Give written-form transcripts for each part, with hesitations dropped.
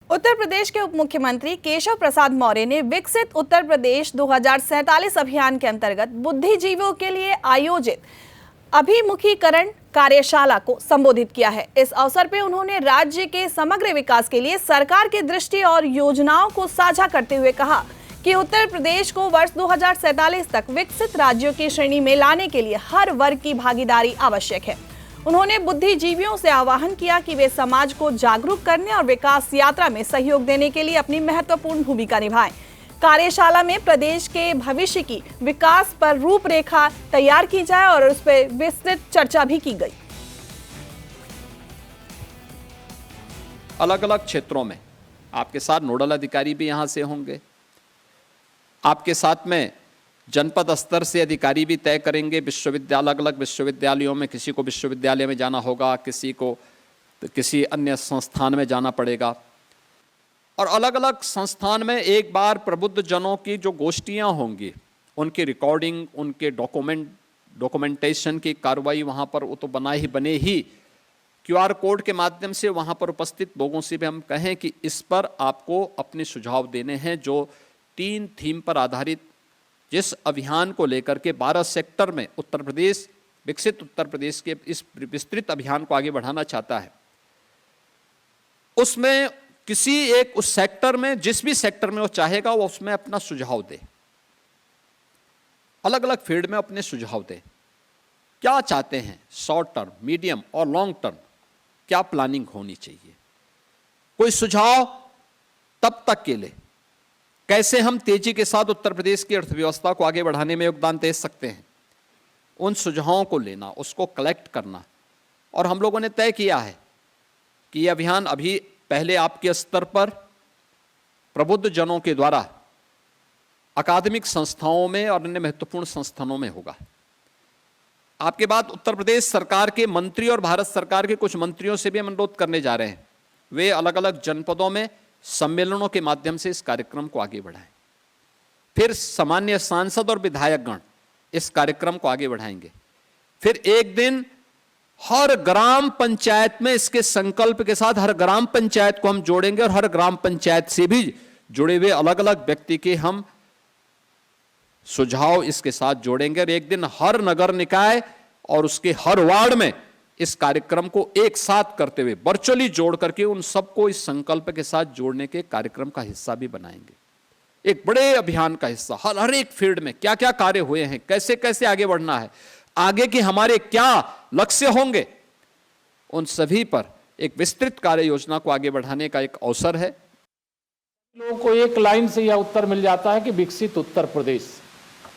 उत्तर प्रदेश के उप मुख्यमंत्री केशव प्रसाद मौर्य ने विकसित उत्तर प्रदेश 2047 अभियान के अंतर्गत बुद्धिजीवियों के लिए आयोजित अभिमुखीकरण कार्यशाला को संबोधित किया है। इस अवसर पर उन्होंने राज्य के समग्र विकास के लिए सरकार की दृष्टि और योजनाओं को साझा करते हुए कहा कि उत्तर प्रदेश को वर्ष 2047 तक विकसित राज्यों की श्रेणी में लाने के लिए हर वर्ग की भागीदारी आवश्यक है। उन्होंने बुद्धिजीवियों से आह्वान किया कि वे समाज को जागरूक करने और विकास यात्रा में सहयोग देने के लिए अपनी महत्वपूर्ण भूमिका निभाएं। कार्यशाला में प्रदेश के भविष्य की विकास पर रूपरेखा तैयार की जाए और उस पर विस्तृत चर्चा भी की गई। अलग अलग क्षेत्रों में आपके साथ नोडल अधिकारी भी यहां से होंगे। आपके साथ में जनपद स्तर से अधिकारी भी तय करेंगे। विश्वविद्यालय, अलग अलग विश्वविद्यालयों में किसी को विश्वविद्यालय में जाना होगा, किसी को किसी अन्य संस्थान में जाना पड़ेगा। और अलग अलग संस्थान में एक बार प्रबुद्ध जनों की जो गोष्ठियां होंगी, उनकी रिकॉर्डिंग, उनके डॉक्यूमेंटेशन की कार्रवाई वहां पर वो तो बने ही। QR कोड के माध्यम से वहां पर उपस्थित लोगों से भी हम कहें कि इस पर आपको अपने सुझाव देने हैं, जो 3 थीम पर आधारित जिस अभियान को लेकर के 12 सेक्टर में उत्तर प्रदेश विकसित उत्तर प्रदेश के इस विस्तृत अभियान को आगे बढ़ाना चाहता है, उसमें किसी एक उस सेक्टर में, जिस भी सेक्टर में वो चाहेगा, वो उसमें अपना सुझाव दे। अलग अलग फील्ड में अपने सुझाव दे। क्या चाहते हैं, शॉर्ट टर्म, मीडियम और लॉन्ग टर्म, क्या प्लानिंग होनी चाहिए। कोई सुझाव तब तक के लिए कैसे हम तेजी के साथ उत्तर प्रदेश की अर्थव्यवस्था को आगे बढ़ाने में योगदान दे सकते हैं, उन सुझावों को लेना, उसको कलेक्ट करना। और हम लोगों ने तय किया है कि यह अभियान अभी पहले आपके स्तर पर प्रबुद्ध जनों के द्वारा अकादमिक संस्थाओं में और अन्य महत्वपूर्ण संस्थानों में होगा। आपके बाद उत्तर प्रदेश सरकार के मंत्री और भारत सरकार के कुछ मंत्रियों से भी हम अनुरोध करने जा रहे हैं, वे अलग अलग जनपदों में सम्मेलनों के माध्यम से इस कार्यक्रम को आगे बढ़ाएं। फिर सामान्य सांसद और विधायकगण इस कार्यक्रम को आगे बढ़ाएंगे। फिर एक दिन हर ग्राम पंचायत में इसके संकल्प के साथ हर ग्राम पंचायत को हम जोड़ेंगे और हर ग्राम पंचायत से भी जुड़े हुए अलग अलग व्यक्ति के हम सुझाव इसके साथ जोड़ेंगे। और एक दिन हर नगर निकाय और उसके हर वार्ड में इस कार्यक्रम को एक साथ करते हुए वर्चुअली जोड़ करके उन सबको इस संकल्प के साथ जोड़ने के कार्यक्रम का हिस्सा भी बनाएंगे। एक बड़े अभियान का हिस्सा, हर एक फील्ड में क्या क्या कार्य हुए हैं, कैसे कैसे आगे बढ़ना है, आगे के हमारे क्या लक्ष्य होंगे, उन सभी पर एक विस्तृत कार्य योजना को आगे बढ़ाने का एक अवसर है। लोगों को एक लाइन से यह उत्तर मिल जाता है कि विकसित उत्तर प्रदेश।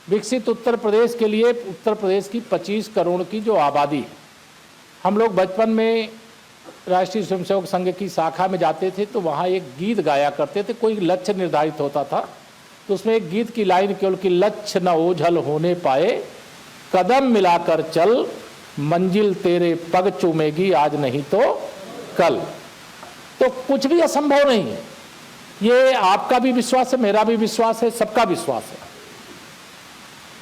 विकसित उत्तर प्रदेश के लिए उत्तर प्रदेश की 25 करोड़ की जो आबादी है, हम लोग बचपन में राष्ट्रीय स्वयंसेवक संघ की शाखा में जाते थे तो वहाँ एक गीत गाया करते थे, कोई लक्ष्य निर्धारित होता था तो उसमें एक गीत की लाइन केवल कि लक्ष्य न ओझल होने पाए, कदम मिलाकर चल, मंजिल तेरे पग चूमेगी आज नहीं तो कल। तो कुछ भी असंभव नहीं है। ये आपका भी विश्वास है, मेरा भी विश्वास है, सबका विश्वास है।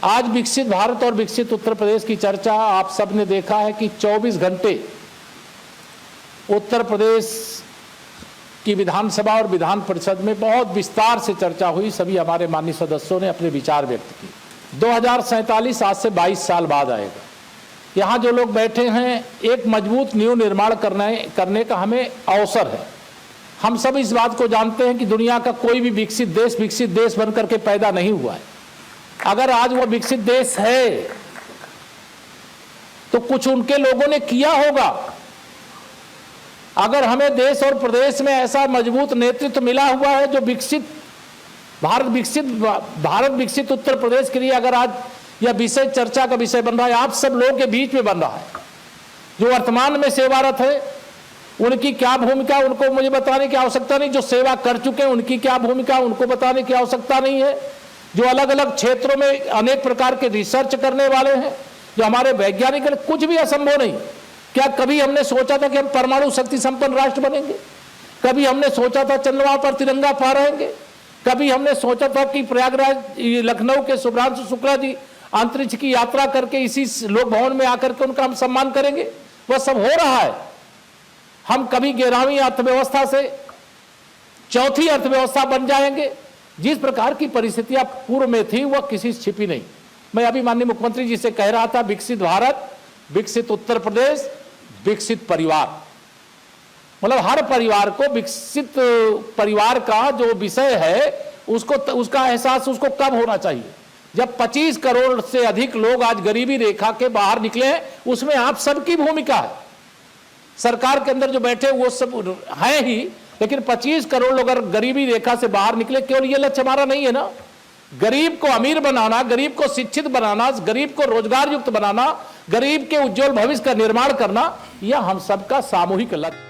आज विकसित भारत और विकसित उत्तर प्रदेश की चर्चा आप सब ने देखा है कि 24 घंटे उत्तर प्रदेश की विधानसभा और विधान परिषद में बहुत विस्तार से चर्चा हुई। सभी हमारे माननीय सदस्यों ने अपने विचार व्यक्त किए। 2047 आज से 22 साल बाद आएगा। यहाँ जो लोग बैठे हैं, एक मजबूत नींव निर्माण करने का हमें अवसर है। हम सब इस बात को जानते हैं कि दुनिया का कोई भी विकसित देश बनकर के पैदा नहीं हुआ है। अगर आज वो विकसित देश है तो कुछ उनके लोगों ने किया होगा। अगर हमें देश और प्रदेश में ऐसा मजबूत नेतृत्व मिला हुआ है जो भारत विकसित उत्तर प्रदेश के लिए अगर आज यह विषय चर्चा का विषय बन रहा है, आप सब लोगों के बीच में बन रहा है, जो वर्तमान में सेवारत है उनकी क्या भूमिका, उनको मुझे बताने की आवश्यकता नहीं। जो सेवा कर चुके हैं उनकी क्या भूमिका, उनको बताने की आवश्यकता नहीं है। जो अलग अलग क्षेत्रों में अनेक प्रकार के रिसर्च करने वाले हैं, जो हमारे वैज्ञानिक हैं, कुछ भी असंभव नहीं। क्या कभी हमने सोचा था कि हम परमाणु शक्ति संपन्न राष्ट्र बनेंगे? कभी हमने सोचा था चंद्रमा पर तिरंगा फहराएंगे? कभी हमने सोचा था कि प्रयागराज लखनऊ के शुभ्रांशु शुक्ला जी अंतरिक्ष की यात्रा करके इसी लोक भवन में आकर के उनका हम सम्मान करेंगे? वह सब हो रहा है। हम कभी 11वीं अर्थव्यवस्था से चौथी अर्थव्यवस्था बन जाएंगे। जिस प्रकार की परिस्थितियां पूर्व में थी वह किसी से छिपी नहीं। मैं अभी माननीय मुख्यमंत्री जी से कह रहा था, विकसित भारत, विकसित उत्तर प्रदेश, विकसित परिवार, मतलब हर परिवार को विकसित परिवार का जो विषय है उसको, उसका एहसास उसको कब होना चाहिए, जब 25 करोड़ से अधिक लोग आज गरीबी रेखा के बाहर निकले हैं। उसमें आप सबकी भूमिका है, सरकार के अंदर जो बैठे वो सब है ही, लेकिन 25 करोड़ लोग अगर गरीबी रेखा से बाहर निकले, केवल ये लक्ष्य हमारा नहीं है ना। गरीब को अमीर बनाना, गरीब को शिक्षित बनाना, गरीब को रोजगार युक्त बनाना, गरीब के उज्जवल भविष्य का निर्माण करना, यह हम सबका सामूहिक लक्ष्य।